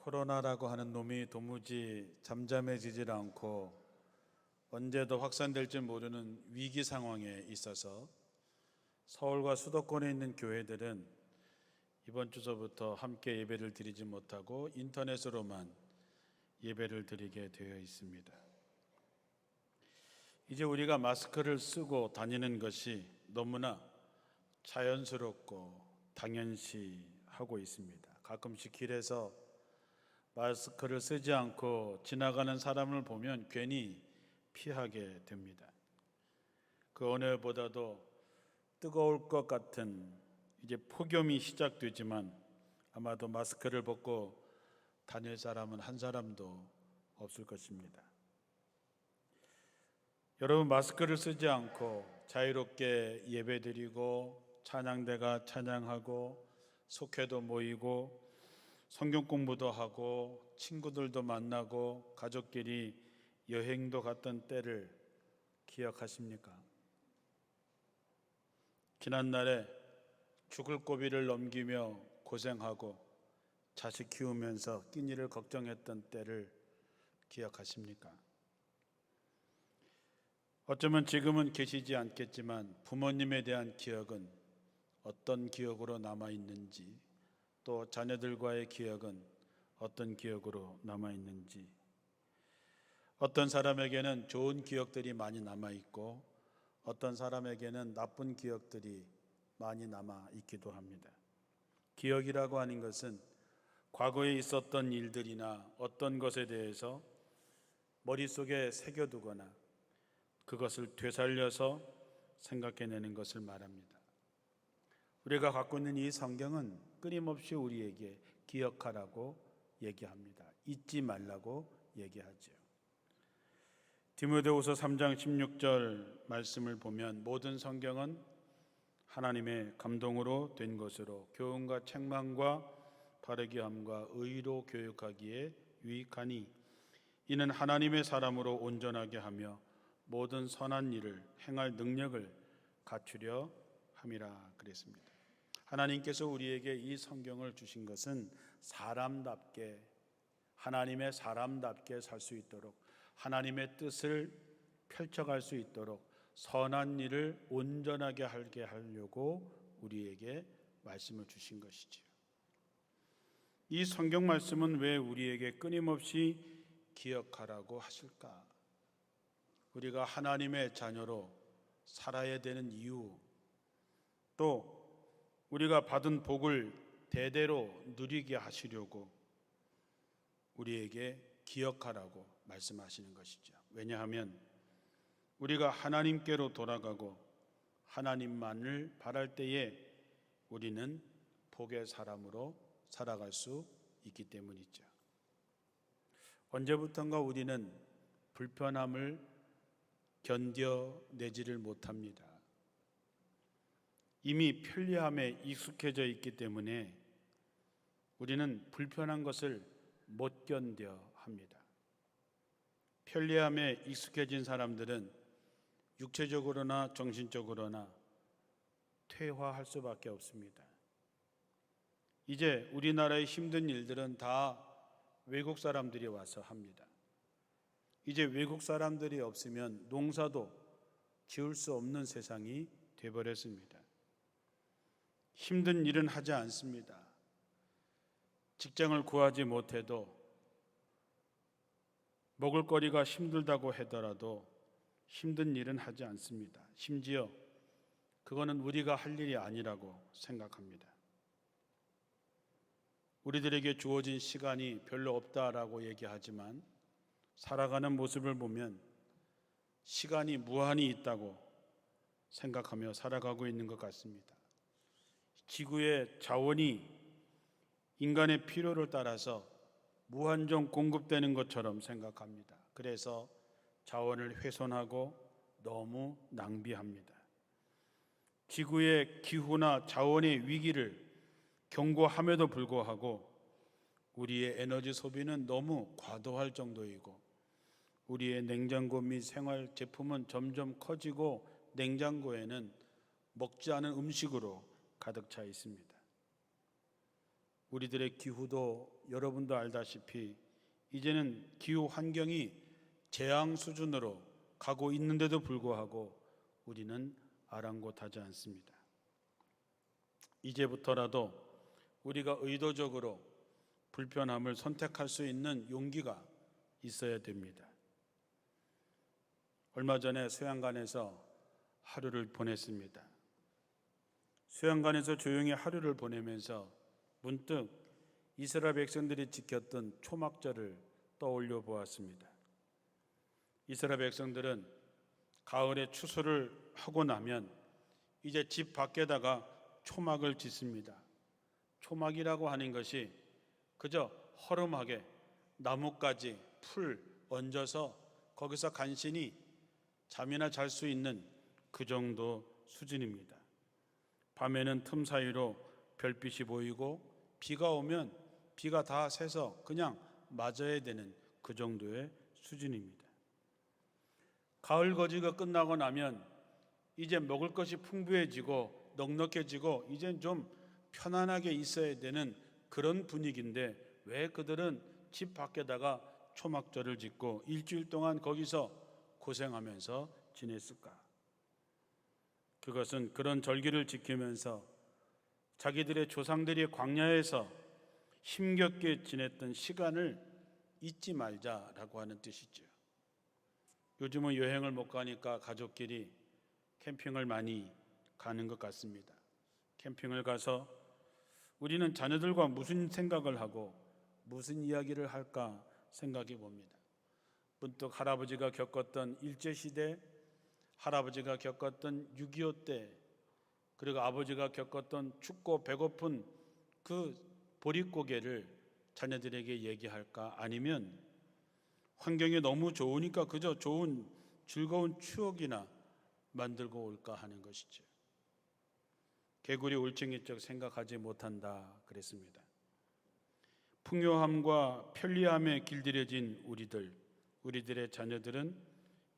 코로나라고 하는 놈이 도무지 잠잠해지질 않고 언제 더 확산될지 모르는 위기 상황에 있어서 서울과 수도권에 있는 교회들은 이번 주서부터 함께 예배를 드리지 못하고 인터넷으로만 예배를 드리게 되어 있습니다. 이제 우리가 마스크를 쓰고 다니는 것이 너무나 자연스럽고 당연시 하고 있습니다. 가끔씩 길에서 마스크를 쓰지 않고 지나가는 사람을 보면 괜히 피하게 됩니다. 그 어느보다도 뜨거울 것 같은 이제 폭염이 시작되지만 아마도 마스크를 벗고 다닐 사람은 한 사람도 없을 것입니다. 여러분, 마스크를 쓰지 않고 자유롭게 예배드리고 찬양대가 찬양하고 속회도 모이고 성경 공부도 하고 친구들도 만나고 가족끼리 여행도 갔던 때를 기억하십니까? 지난날에 죽을 고비를 넘기며 고생하고 자식 키우면서 끼니를 걱정했던 때를 기억하십니까? 어쩌면 지금은 계시지 않겠지만 부모님에 대한 기억은 어떤 기억으로 남아있는지, 또 자녀들과의 기억은 어떤 기억으로 남아있는지, 어떤 사람에게는 좋은 기억들이 많이 남아있고 어떤 사람에게는 나쁜 기억들이 많이 남아있기도 합니다. 기억이라고 하는 것은 과거에 있었던 일들이나 어떤 것에 대해서 머릿속에 새겨두거나 그것을 되살려서 생각해내는 것을 말합니다. 우리가 갖고 있는 이 성경은 끊임없이 우리에게 기억하라고 얘기합니다. 잊지 말라고 얘기하죠. 디모데후서 3장 16절 말씀을 보면 모든 성경은 하나님의 감동으로 된 것으로 교훈과 책망과 바르게 함과 의로 교육하기에 유익하니 이는 하나님의 사람으로 온전하게 하며 모든 선한 일을 행할 능력을 갖추려 함이라 그랬습니다. 하나님께서 우리에게 이 성경을 주신 것은 사람답게, 하나님의 사람답게 살 수 있도록, 하나님의 뜻을 펼쳐갈 수 있도록 선한 일을 온전하게 하게 하려고 우리에게 말씀을 주신 것이지요. 이 성경 말씀은 왜 우리에게 끊임없이 기억하라고 하실까? 우리가 하나님의 자녀로 살아야 되는 이유, 또 우리가 받은 복을 대대로 누리게 하시려고 우리에게 기억하라고 말씀하시는 것이죠. 왜냐하면 우리가 하나님께로 돌아가고 하나님만을 바랄 때에 우리는 복의 사람으로 살아갈 수 있기 때문이죠. 언제부턴가 우리는 불편함을 견뎌내지를 못합니다. 이미 편리함에 익숙해져 있기 때문에 우리는 불편한 것을 못 견뎌 합니다. 편리함에 익숙해진 사람들은 육체적으로나 정신적으로나 퇴화할 수밖에 없습니다. 이제 우리나라의 힘든 일들은 다 외국 사람들이 와서 합니다. 이제 외국 사람들이 없으면 농사도 지을 수 없는 세상이 되어버렸습니다. 힘든 일은 하지 않습니다. 직장을 구하지 못해도 먹을거리가 힘들다고 하더라도 힘든 일은 하지 않습니다. 심지어 그거는 우리가 할 일이 아니라고 생각합니다. 우리들에게 주어진 시간이 별로 없다라고 얘기하지만 살아가는 모습을 보면 시간이 무한히 있다고 생각하며 살아가고 있는 것 같습니다. 지구의 자원이 인간의 필요를 따라서 무한정 공급되는 것처럼 생각합니다. 그래서 자원을 훼손하고 너무 낭비합니다. 지구의 기후나 자원의 위기를 경고함에도 불구하고 우리의 에너지 소비는 너무 과도할 정도이고 우리의 냉장고 및 생활 제품은 점점 커지고 냉장고에는 먹지 않은 음식으로 가득 차 있습니다. 우리들의 기후도 여러분도 알다시피 이제는 기후 환경이 재앙 수준으로 가고 있는데도 불구하고 우리는 아랑곳하지 않습니다. 이제부터라도 우리가 의도적으로 불편함을 선택할 수 있는 용기가 있어야 됩니다. 얼마 전에 수양관에서 하루를 보냈습니다. 수양관에서 조용히 하루를 보내면서 문득 이스라엘 백성들이 지켰던 초막절을 떠올려 보았습니다. 이스라엘 백성들은 가을에 추수를 하고 나면 이제 집 밖에다가 초막을 짓습니다. 초막이라고 하는 것이 그저 허름하게 나뭇가지, 풀 얹어서 거기서 간신히 잠이나 잘 수 있는 그 정도 수준입니다. 밤에는 틈 사이로 별빛이 보이고 비가 오면 비가 다 새서 그냥 맞아야 되는 그 정도의 수준입니다. 가을 거지가 끝나고 나면 이제 먹을 것이 풍부해지고 넉넉해지고 이젠 좀 편안하게 있어야 되는 그런 분위기인데 왜 그들은 집 밖에다가 초막절을 짓고 일주일 동안 거기서 고생하면서 지냈을까? 그것은 그런 절기를 지키면서 자기들의 조상들이 광야에서 힘겹게 지냈던 시간을 잊지 말자라고 하는 뜻이죠. 요즘은 여행을 못 가니까 가족끼리 캠핑을 많이 가는 것 같습니다. 캠핑을 가서 우리는 자녀들과 무슨 생각을 하고 무슨 이야기를 할까 생각해 봅니다. 문득 할아버지가 겪었던 일제시대, 할아버지가 겪었던 6.25 때, 그리고 아버지가 겪었던 춥고 배고픈 그 보릿고개를 자녀들에게 얘기할까? 아니면 환경이 너무 좋으니까 그저 좋은 즐거운 추억이나 만들고 올까 하는 것이죠. 개구리 울증이적 생각하지 못한다 그랬습니다. 풍요함과 편리함에 길들여진 우리들의 자녀들은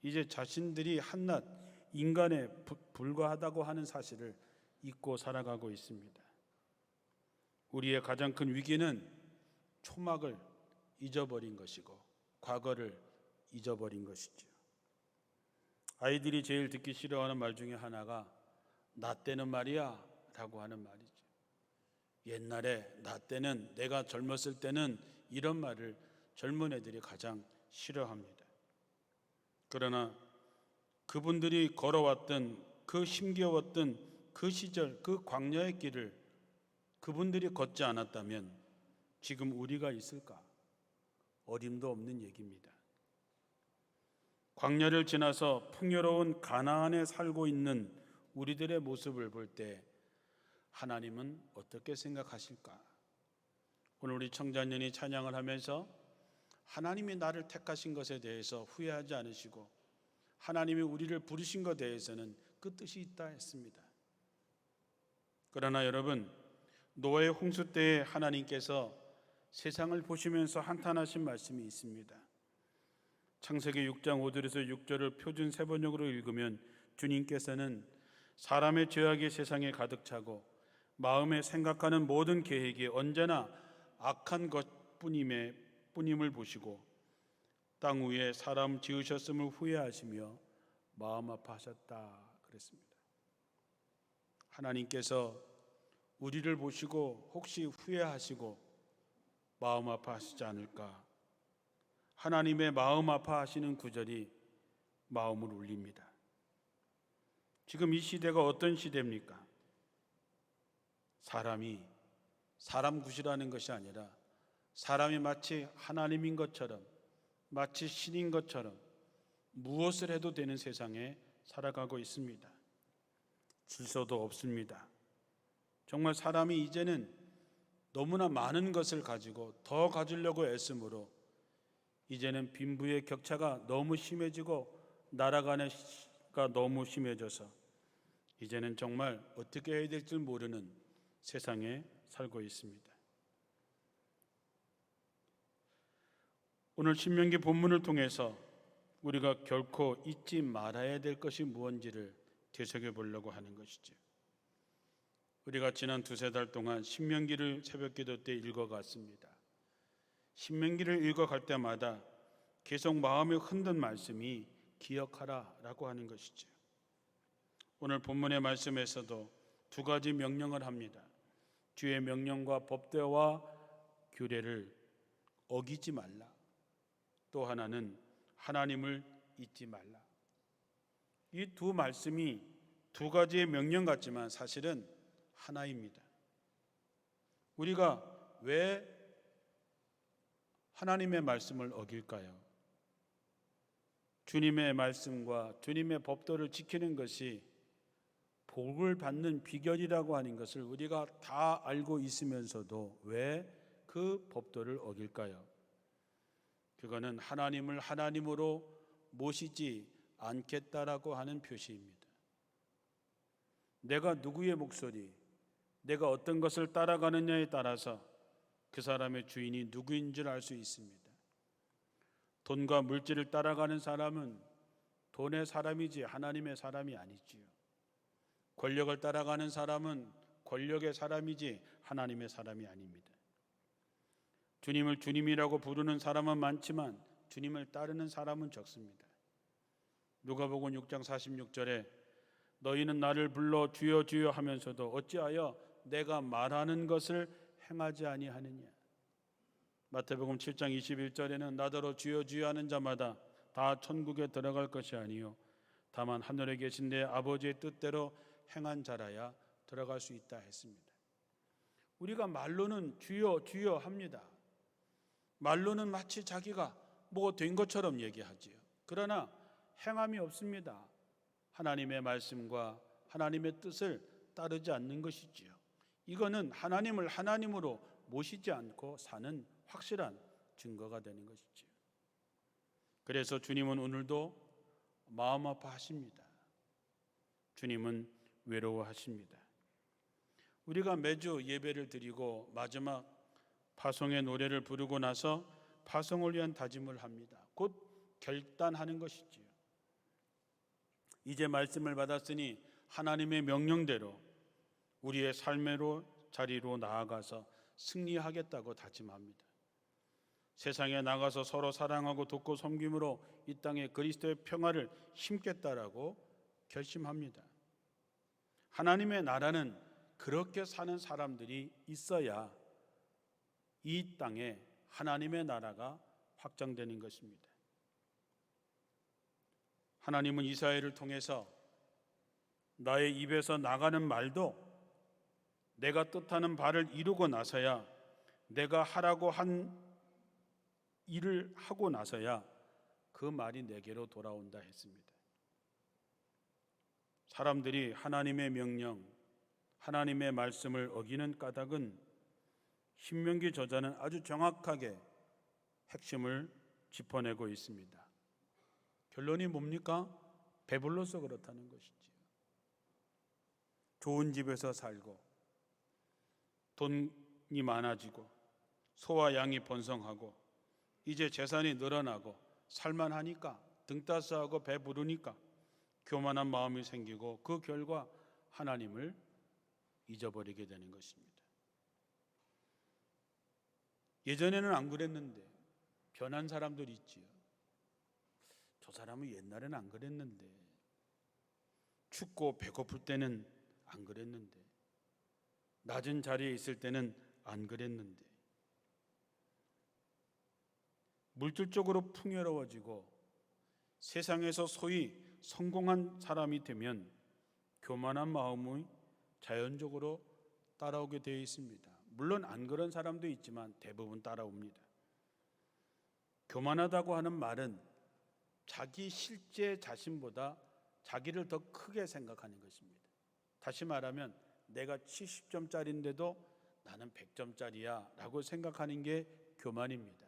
이제 자신들이 한낱 인간에 불과하다고 하는 사실을 잊고 살아가고 있습니다. 우리의 가장 큰 위기는 초막을 잊어버린 것이고 과거를 잊어버린 것이죠. 아이들이 제일 듣기 싫어하는 말 중에 하나가 나 때는 말이야 라고 하는 말이죠. 옛날에 나 때는, 내가 젊었을 때는 이런 말을 젊은 애들이 가장 싫어합니다. 그러나 그분들이 걸어왔던 그 힘겨웠던 그 시절, 그 광야의 길을 그분들이 걷지 않았다면 지금 우리가 있을까? 어림도 없는 얘기입니다. 광야를 지나서 풍요로운 가나안에 살고 있는 우리들의 모습을 볼 때 하나님은 어떻게 생각하실까? 오늘 우리 청자년이 찬양을 하면서 하나님이 나를 택하신 것에 대해서 후회하지 않으시고 하나님이 우리를 부르신 것에 대해서는 그 뜻이 있다 했습니다. 그러나 여러분, 노아의 홍수 때에 하나님께서 세상을 보시면서 한탄하신 말씀이 있습니다. 창세기 6장 5절에서 6절을 표준 세번역으로 읽으면 주님께서는 사람의 죄악이 세상에 가득 차고 마음에 생각하는 모든 계획이 언제나 악한 것뿐임을 보시고 땅 위에 사람 지으셨음을 후회하시며 마음 아파하셨다 그랬습니다. 하나님께서 우리를 보시고 혹시 후회하시고 마음 아파하시지 않을까? 하나님의 마음 아파하시는 구절이 마음을 울립니다. 지금 이 시대가 어떤 시대입니까? 사람이 사람 굿이라는 것이 아니라 사람이 마치 하나님인 것처럼, 마치 신인 것처럼 무엇을 해도 되는 세상에 살아가고 있습니다. 질서도 없습니다. 정말 사람이 이제는 너무나 많은 것을 가지고 더 가지려고 애쓰므로 이제는 빈부의 격차가 너무 심해지고 나라 간의가 너무 심해져서 이제는 정말 어떻게 해야 될지 모르는 세상에 살고 있습니다. 오늘 신명기 본문을 통해서 우리가 결코 잊지 말아야 될 것이 무엇인지를 되새겨 보려고 하는 것이죠. 우리가 지난 두세 달 동안 신명기를 새벽기도 때 읽어갔습니다. 신명기를 읽어갈 때마다 계속 마음에 흔든 말씀이 기억하라라고 하는 것이죠. 오늘 본문의 말씀에서도 두 가지 명령을 합니다. 주의 명령과 법대와 규례를 어기지 말라. 또 하나는 하나님을 잊지 말라. 이 두 말씀이 두 가지의 명령 같지만 사실은 하나입니다. 우리가 왜 하나님의 말씀을 어길까요? 주님의 말씀과 주님의 법도를 지키는 것이 복을 받는 비결이라고 하는 것을 우리가 다 알고 있으면서도 왜 그 법도를 어길까요? 그거는 하나님을 하나님으로 모시지 않겠다라고 하는 표시입니다. 내가 누구의 목소리, 내가 어떤 것을 따라가느냐에 따라서 그 사람의 주인이 누구인 줄 알 수 있습니다. 돈과 물질을 따라가는 사람은 돈의 사람이지 하나님의 사람이 아니지요. 권력을 따라가는 사람은 권력의 사람이지 하나님의 사람이 아닙니다. 주님을 주님이라고 부르는 사람은 많지만 주님을 따르는 사람은 적습니다. 누가복음 6장 46절에 너희는 나를 불러 주여 주여 하면서도 어찌하여 내가 말하는 것을 행하지 아니하느냐. 마태복음 7장 21절에는 나더러 주여 주여 하는 자마다 다 천국에 들어갈 것이 아니요 다만 하늘에 계신 내 아버지의 뜻대로 행한 자라야 들어갈 수 있다 했습니다. 우리가 말로는 주여 주여 합니다. 말로는 마치 자기가 뭐 된 것처럼 얘기하지요. 그러나 행함이 없습니다. 하나님의 말씀과 하나님의 뜻을 따르지 않는 것이지요. 이거는 하나님을 하나님으로 모시지 않고 사는 확실한 증거가 되는 것이지요. 그래서 주님은 오늘도 마음 아파하십니다. 주님은 외로워하십니다. 우리가 매주 예배를 드리고 마지막 파송의 노래를 부르고 나서 파송을 위한 다짐을 합니다. 곧 결단하는 것이지요. 이제 말씀을 받았으니 하나님의 명령대로 우리의 삶의 자리로 나아가서 승리하겠다고 다짐합니다. 세상에 나가서 서로 사랑하고 돕고 섬김으로 이 땅에 그리스도의 평화를 심겠다라고 결심합니다. 하나님의 나라는 그렇게 사는 사람들이 있어야 이 땅에 하나님의 나라가 확장되는 것입니다. 하나님은 이스라엘을 통해서 나의 입에서 나가는 말도 내가 뜻하는 바를 이루고 나서야, 내가 하라고 한 일을 하고 나서야 그 말이 내게로 돌아온다 했습니다. 사람들이 하나님의 명령, 하나님의 말씀을 어기는 까닭은 신명기 저자는 아주 정확하게 핵심을 짚어내고 있습니다. 결론이 뭡니까? 배불러서 그렇다는 것이지요. 좋은 집에서 살고 돈이 많아지고 소와 양이 번성하고 이제 재산이 늘어나고 살만하니까 등 따스하고 배부르니까 교만한 마음이 생기고 그 결과 하나님을 잊어버리게 되는 것입니다. 예전에는 안 그랬는데 변한 사람들이 있지요. 저 사람은 옛날에는 안 그랬는데, 춥고 배고플 때는 안 그랬는데, 낮은 자리에 있을 때는 안 그랬는데, 물질적으로 풍요로워지고 세상에서 소위 성공한 사람이 되면 교만한 마음이 자연적으로 따라오게 되어 있습니다. 물론 안 그런 사람도 있지만 대부분 따라옵니다. 교만하다고 하는 말은 자기 실제 자신보다 자기를 더 크게 생각하는 것입니다. 다시 말하면 내가 70점짜리인데도 나는 100점짜리야 라고 생각하는 게 교만입니다.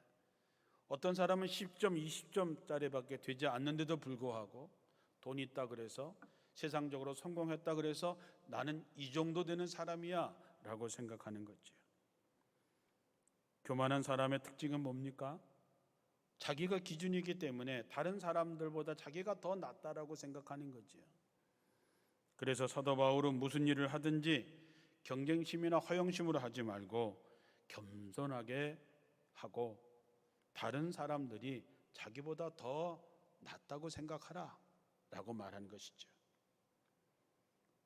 어떤 사람은 10점, 20점짜리밖에 되지 않는데도 불구하고 돈 있다 그래서, 세상적으로 성공했다 그래서 나는 이 정도 되는 사람이야 라고 생각하는 거죠. 교만한 사람의 특징은 뭡니까? 자기가 기준이기 때문에 다른 사람들보다 자기가 더 낫다라고 생각하는 거죠. 그래서 사도 바울은 무슨 일을 하든지 경쟁심이나 허영심으로 하지 말고 겸손하게 하고 다른 사람들이 자기보다 더 낫다고 생각하라 라고 말한 것이죠.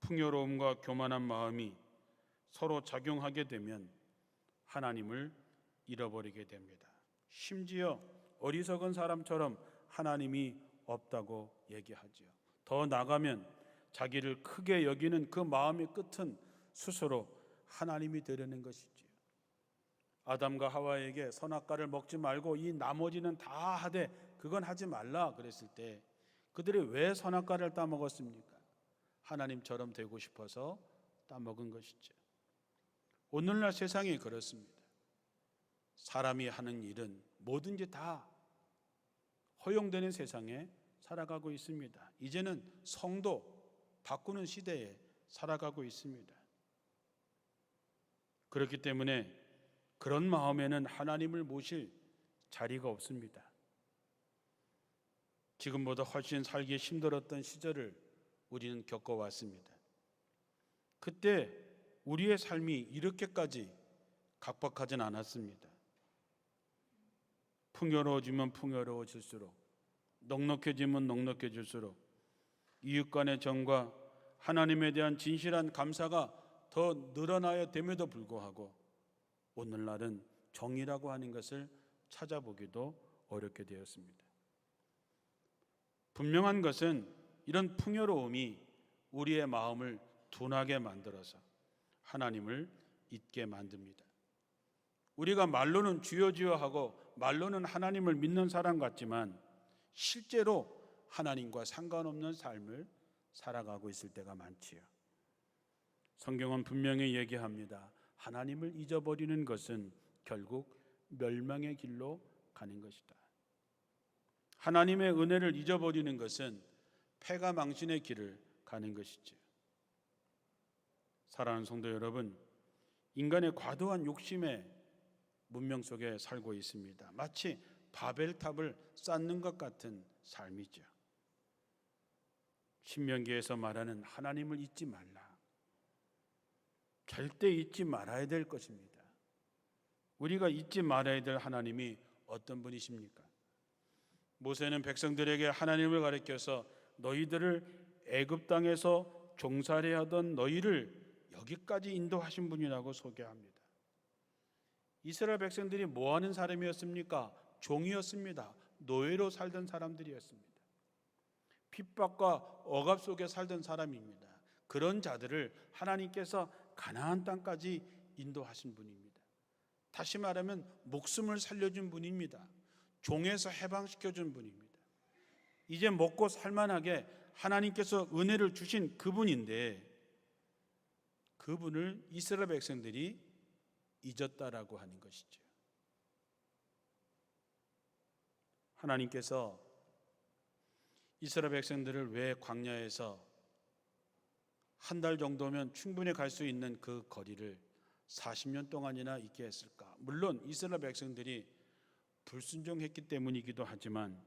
풍요로움과 교만한 마음이 서로 작용하게 되면 하나님을 잃어버리게 됩니다. 심지어 어리석은 사람처럼 하나님이 없다고 얘기하지요. 더 나가면 자기를 크게 여기는 그 마음의 끝은 스스로 하나님이 되려는 것이지요. 아담과 하와에게 선악과를 먹지 말고 이 나머지는 다 하되 그건 하지 말라 그랬을 때 그들이 왜 선악과를 따먹었습니까? 하나님처럼 되고 싶어서 따먹은 것이죠. 오늘날 세상이 그렇습니다. 사람이 하는 일은 뭐든지 다 허용되는 세상에 살아가고 있습니다. 이제는 성도 바꾸는 시대에 살아가고 있습니다. 그렇기 때문에 그런 마음에는 하나님을 모실 자리가 없습니다. 지금보다 훨씬 살기 힘들었던 시절을 우리는 겪어왔습니다. 그때 우리의 삶이 이렇게까지 각박하진 않았습니다. 풍요로워지면 풍요로워질수록, 넉넉해지면 넉넉해질수록 이웃 간의 정과 하나님에 대한 진실한 감사가 더 늘어나야 됨에도 불구하고 오늘날은 정의라고 하는 것을 찾아보기도 어렵게 되었습니다. 분명한 것은 이런 풍요로움이 우리의 마음을 둔하게 만들어서 하나님을 잊게 만듭니다. 우리가 말로는 주여 주여 하고 말로는 하나님을 믿는 사람 같지만 실제로 하나님과 상관없는 삶을 살아가고 있을 때가 많지요. 성경은 분명히 얘기합니다. 하나님을 잊어버리는 것은 결국 멸망의 길로 가는 것이다. 하나님의 은혜를 잊어버리는 것은 패가 망신의 길을 가는 것이죠. 사랑하는 성도 여러분, 인간의 과도한 욕심의 문명 속에 살고 있습니다. 마치 바벨탑을 쌓는 것 같은 삶이죠. 신명기에서 말하는 하나님을 잊지 말라. 절대 잊지 말아야 될 것입니다. 우리가 잊지 말아야 될 하나님이 어떤 분이십니까? 모세는 백성들에게 하나님을 가르쳐서 너희들을 애굽 땅에서 종살이 하던 너희를 여기까지 인도하신 분이라고 소개합니다. 이스라엘 백성들이 뭐 하는 사람이었습니까? 종이었습니다. 노예로 살던 사람들이었습니다. 핍박과 억압 속에 살던 사람입니다. 그런 자들을 하나님께서 가나안 땅까지 인도하신 분입니다. 다시 말하면 목숨을 살려준 분입니다. 종에서 해방시켜준 분입니다. 이제 먹고 살만하게 하나님께서 은혜를 주신 그분인데 그분을 이스라엘 백성들이 잊었다라고 하는 것이죠. 하나님께서 이스라엘 백성들을 왜 광야에서 한 달 정도면 충분히 갈 수 있는 그 거리를 40년 동안이나 있게 했을까? 물론 이스라엘 백성들이 불순종했기 때문이기도 하지만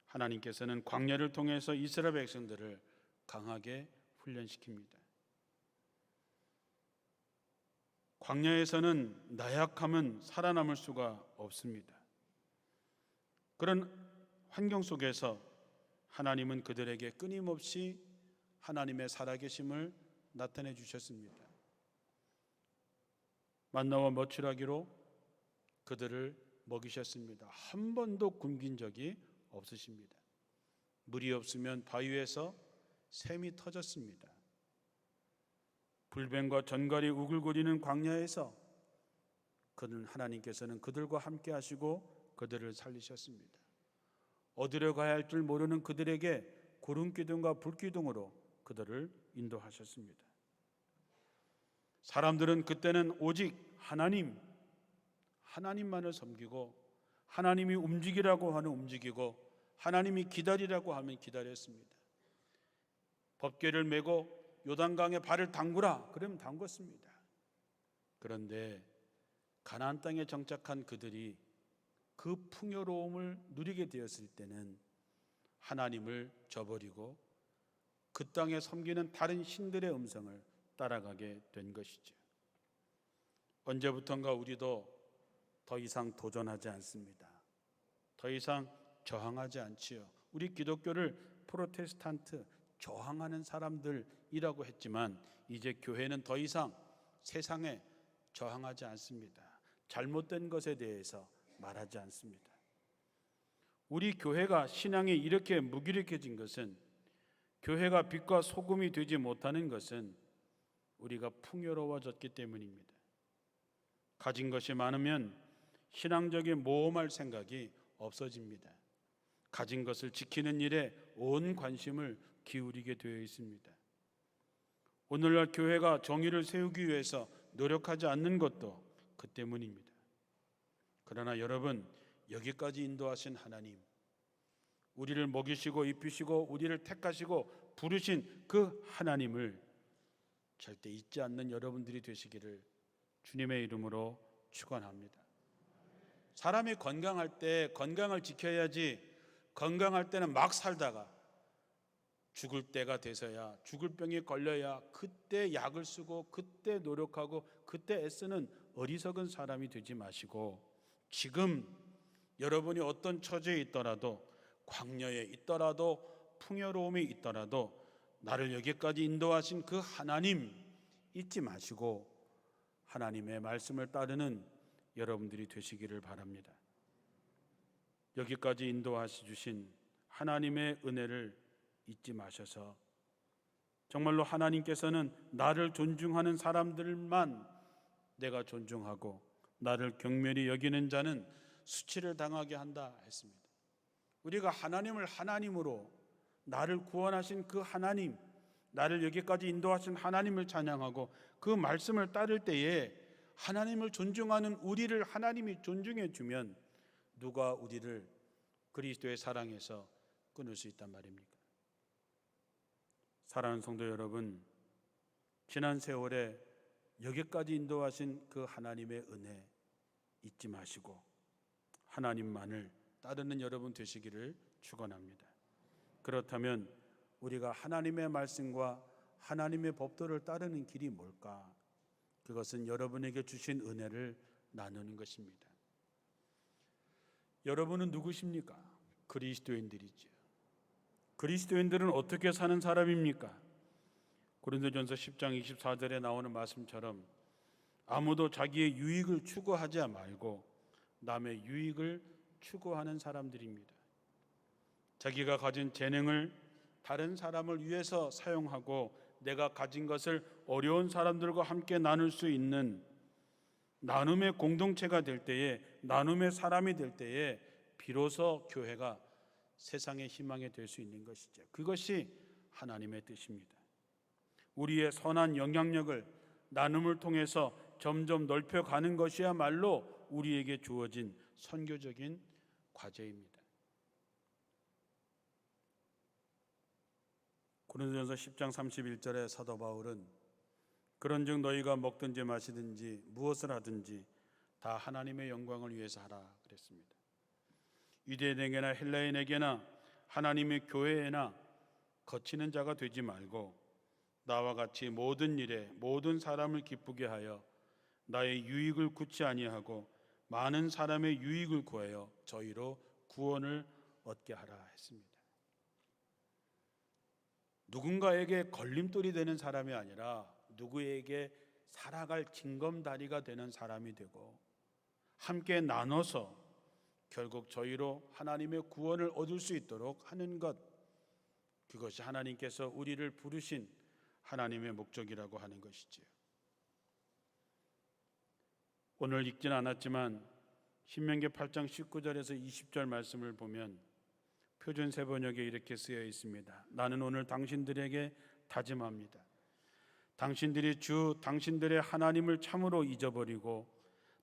하나님께서는 광야를 통해서 이스라엘 백성들을 강하게 훈련시킵니다. 광야에서는 나약함은 살아남을 수가 없습니다. 그런 환경 속에서 하나님은 그들에게 끊임없이 하나님의 살아계심을 나타내 주셨습니다. 만나와 머추라기로 그들을 먹이셨습니다. 한 번도 굶긴 적이 없으십니다. 물이 없으면 바위에서 샘이 터졌습니다. 불뱀과 전갈이 우글거리는 광야에서 하나님께서는 그들과 함께 하시고 그들을 살리셨습니다. 어디로 가야 할 줄 모르는 그들에게 구름기둥과 불기둥으로 그들을 인도하셨습니다. 사람들은 그때는 오직 하나님만을 섬기고 하나님이 움직이라고 하면 움직이고 하나님이 기다리라고 하면 기다렸습니다. 법궤를 메고 요단강에 발을 담그라 그러면 담궜습니다. 그런데 가나안 땅에 정착한 그들이 그 풍요로움을 누리게 되었을 때는 하나님을 저버리고 그 땅에 섬기는 다른 신들의 음성을 따라가게 된 것이죠. 언제부턴가 우리도 더 이상 도전하지 않습니다. 더 이상 저항하지 않지요. 우리 기독교를 프로테스탄트, 저항하는 사람들이라고 했지만 이제 교회는 더 이상 세상에 저항하지 않습니다. 잘못된 것에 대해서 말하지 않습니다. 우리 교회가 신앙이 이렇게 무기력해진 것은, 교회가 빛과 소금이 되지 못하는 것은 우리가 풍요로워졌기 때문입니다. 가진 것이 많으면 신앙적인 모험할 생각이 없어집니다. 가진 것을 지키는 일에 온 관심을 기울이게 되어 있습니다. 오늘날 교회가 정의를 세우기 위해서 노력하지 않는 것도 그 때문입니다. 그러나 여러분, 여기까지 인도하신 하나님, 우리를 먹이시고 입히시고 우리를 택하시고 부르신 그 하나님을 절대 잊지 않는 여러분들이 되시기를 주님의 이름으로 축원합니다. 사람이 건강할 때 건강을 지켜야지, 건강할 때는 막 살다가 죽을 때가 돼서야, 죽을 병에 걸려야 그때 약을 쓰고 그때 노력하고 그때 애쓰는 어리석은 사람이 되지 마시고, 지금 여러분이 어떤 처지에 있더라도, 광야에 있더라도, 풍요로움이 있더라도 나를 여기까지 인도하신 그 하나님 잊지 마시고 하나님의 말씀을 따르는 여러분들이 되시기를 바랍니다. 여기까지 인도하시 주신 하나님의 은혜를 잊지 마셔서 정말로 하나님께서는 나를 존중하는 사람들만 내가 존중하고 나를 경멸히 여기는 자는 수치를 당하게 한다 했습니다. 우리가 하나님을 하나님으로, 나를 구원하신 그 하나님, 나를 여기까지 인도하신 하나님을 찬양하고 그 말씀을 따를 때에 하나님을 존중하는 우리를 하나님이 존중해 주면 누가 우리를 그리스도의 사랑에서 끊을 수 있단 말입니까? 사랑하는 성도 여러분, 지난 세월에 여기까지 인도하신 그 하나님의 은혜 잊지 마시고 하나님만을 따르는 여러분 되시기를 축원합니다. 그렇다면 우리가 하나님의 말씀과 하나님의 법도를 따르는 길이 뭘까? 그것은 여러분에게 주신 은혜를 나누는 것입니다. 여러분은 누구십니까? 그리스도인들이죠. 그리스도인들은 어떻게 사는 사람입니까? 고린도전서 10장 24절에 나오는 말씀처럼 아무도 자기의 유익을 추구하지 말고 남의 유익을 추구하는 사람들입니다. 자기가 가진 재능을 다른 사람을 위해서 사용하고 내가 가진 것을 어려운 사람들과 함께 나눌 수 있는 나눔의 공동체가 될 때에, 나눔의 사람이 될 때에 비로소 교회가 세상의 희망이 될 수 있는 것이죠. 그것이 하나님의 뜻입니다. 우리의 선한 영향력을 나눔을 통해서 점점 넓혀가는 것이야말로 우리에게 주어진 선교적인 과제입니다. 고린도전서 10장 31절에 사도 바울은 그런즉 너희가 먹든지 마시든지 무엇을 하든지 다 하나님의 영광을 위해서 하라 그랬습니다. 유대인에게나 헬라인에게나 하나님의 교회에나 거치는 자가 되지 말고 나와 같이 모든 일에 모든 사람을 기쁘게 하여 나의 유익을 구치 아니하고 많은 사람의 유익을 구하여 저희로 구원을 얻게 하라 했습니다. 누군가에게 걸림돌이 되는 사람이 아니라 누구에게 살아갈 징검다리가 되는 사람이 되고 함께 나눠서 결국 저희로 하나님의 구원을 얻을 수 있도록 하는 것, 그것이 하나님께서 우리를 부르신 하나님의 목적이라고 하는 것이지요. 오늘 읽진 않았지만 신명기 8장 19절에서 20절 말씀을 보면 표준 세번역에 이렇게 쓰여 있습니다. 나는 오늘 당신들에게 다짐합니다. 당신들이 주 당신들의 하나님을 참으로 잊어버리고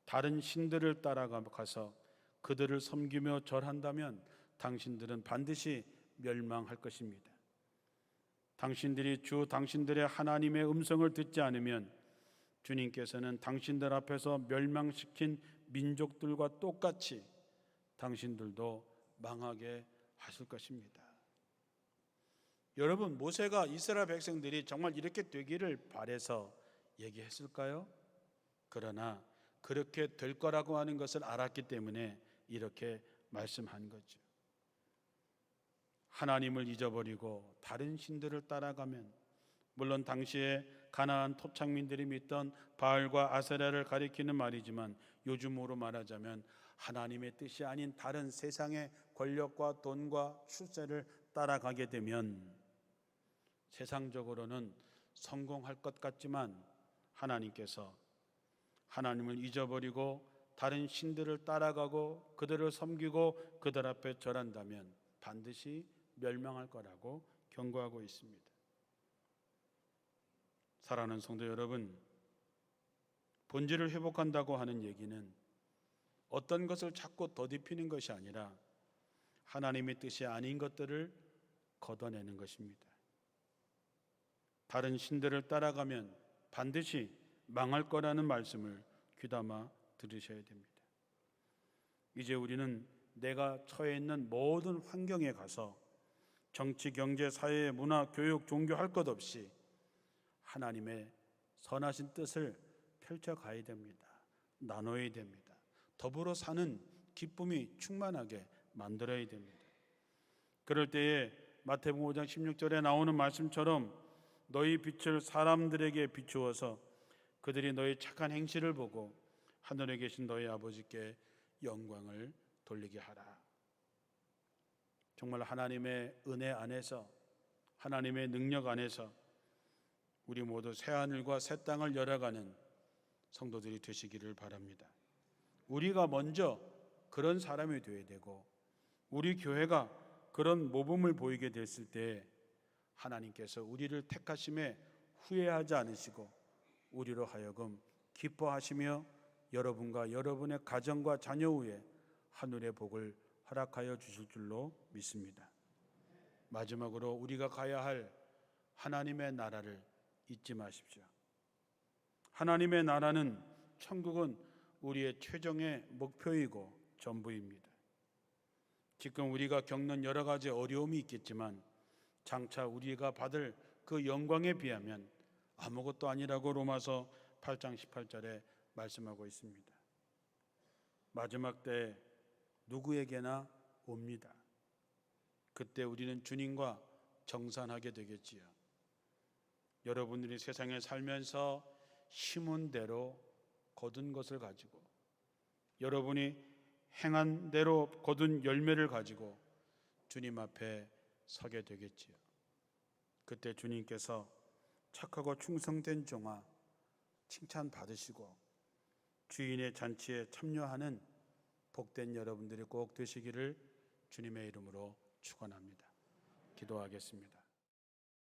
다른 신들을 따라가서 그들을 섬기며 절한다면 당신들은 반드시 멸망할 것입니다. 당신들이 주 당신들의 하나님의 음성을 듣지 않으면 주님께서는 당신들 앞에서 멸망시킨 민족들과 똑같이 당신들도 망하게 하실 것입니다. 여러분, 모세가 이스라엘 백성들이 정말 이렇게 되기를 바라서 얘기했을까요? 그러나 그렇게 될 거라고 하는 것을 알았기 때문에 이렇게 말씀한 거죠. 하나님을 잊어버리고 다른 신들을 따라가면, 물론 당시에 가나안 토착민들이 믿던 바알과 아세라를 가리키는 말이지만 요즘으로 말하자면 하나님의 뜻이 아닌 다른 세상의 권력과 돈과 출세를 따라가게 되면 세상적으로는 성공할 것 같지만 하나님께서 하나님을 잊어버리고 다른 신들을 따라가고 그들을 섬기고 그들 앞에 절한다면 반드시 멸망할 거라고 경고하고 있습니다. 사랑하는 성도 여러분, 본질을 회복한다고 하는 얘기는 어떤 것을 자꾸 더딥히는 것이 아니라 하나님의 뜻이 아닌 것들을 걷어내는 것입니다. 다른 신들을 따라가면 반드시 망할 거라는 말씀을 귀담아 들으셔야 됩니다. 이제 우리는 내가 처해 있는 모든 환경에 가서 정치, 경제, 사회, 문화, 교육, 종교 할 것 없이 하나님의 선하신 뜻을 펼쳐가야 됩니다. 나눠야 됩니다. 더불어 사는 기쁨이 충만하게 만들어야 됩니다. 그럴 때에 마태복음 5장 16절에 나오는 말씀처럼 너희 빛을 사람들에게 비추어서 그들이 너희 착한 행실을 보고 하늘에 계신 너희 아버지께 영광을 돌리게 하라. 정말 하나님의 은혜 안에서, 하나님의 능력 안에서 우리 모두 새하늘과 새 땅을 열어가는 성도들이 되시기를 바랍니다. 우리가 먼저 그런 사람이 되어야 되고 우리 교회가 그런 모범을 보이게 됐을 때 하나님께서 우리를 택하심에 후회하지 않으시고 우리로 하여금 기뻐하시며 여러분과 여러분의 가정과 자녀 위에 하늘의 복을 허락하여 주실 줄로 믿습니다. 마지막으로 우리가 가야 할 하나님의 나라를 잊지 마십시오. 하나님의 나라는, 천국은 우리의 최종의 목표이고 전부입니다. 지금 우리가 겪는 여러 가지 어려움이 있겠지만 장차 우리가 받을 그 영광에 비하면 아무것도 아니라고 로마서 8장 18절에 말씀하고 있습니다. 마지막 때 누구에게나 옵니다. 그때 우리는 주님과 정산하게 되겠지요. 여러분들이 세상에 살면서 심은 대로 거둔 것을 가지고, 여러분이 행한 대로 거둔 열매를 가지고 주님 앞에 서게 되겠지요. 그때 주님께서 착하고 충성된 종아, 칭찬 받으시고 주인의 잔치에 참여하는 복된 여러분들이 꼭 되시기를 주님의 이름으로 축원합니다. 기도하겠습니다.